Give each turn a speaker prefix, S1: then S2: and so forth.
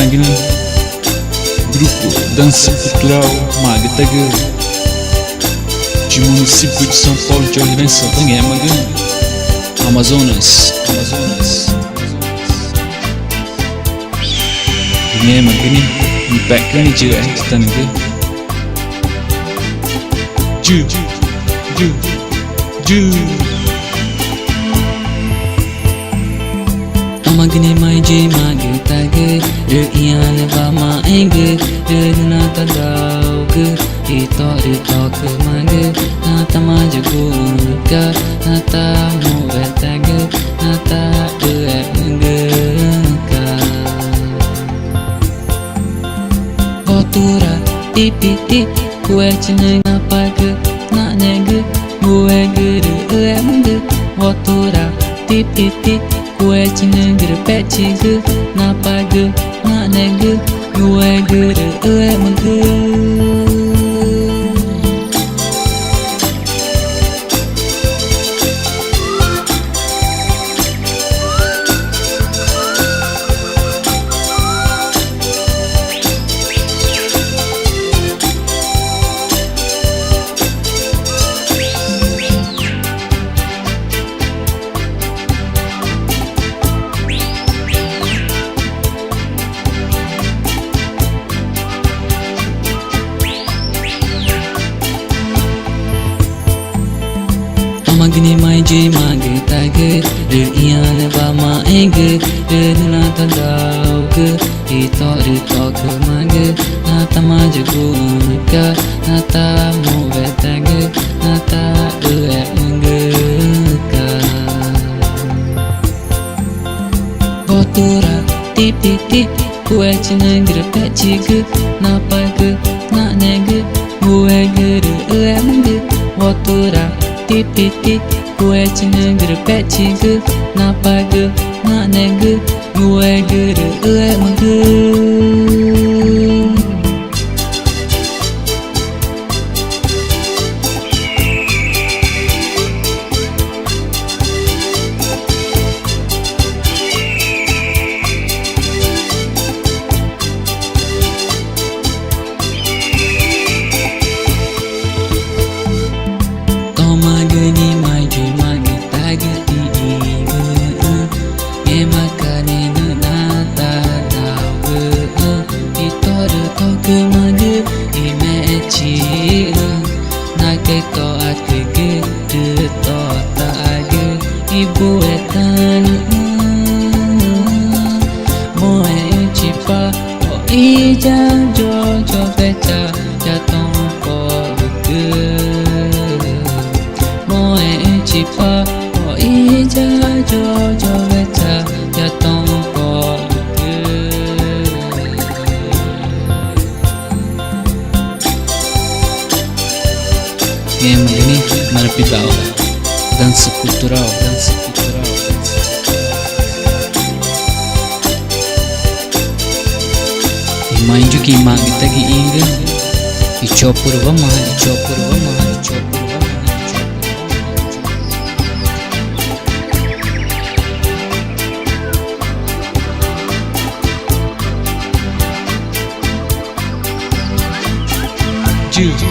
S1: gini Grupo Dança Cultural Magataga de município de São Paulo de Olivença, Banguemaga, Amazonas. Banguemaga ni impact ni je tanaga. Ju
S2: Amagni mai je magataga ian va ma enge na tadau ito ke mage na tamaj gurga na tamu vetaga na ta ka Votura tipiti kuechne na paga na nege muegere emge Votura tipiti kuechne grepechige na paga na nege muegere emge Magni mai je magataga ian va ma enge na tadau ito ke mage na tamaj gurga na tamu vetaga na ta ka Votura tipiti kuechne grepechige na paga na nege muegere emge Votura tipiti kuechne grepechige na paga na nege muegere emge Magani mai je magataga emakane na tadau ito ke mage imechi na keto akege to taage ibu etan moe chipa o ija jo becha jaton po chipa o ija jo veta ya tompo Magni marpidau dança cultural Imanju ki magitagi inga ichopurva ma Ju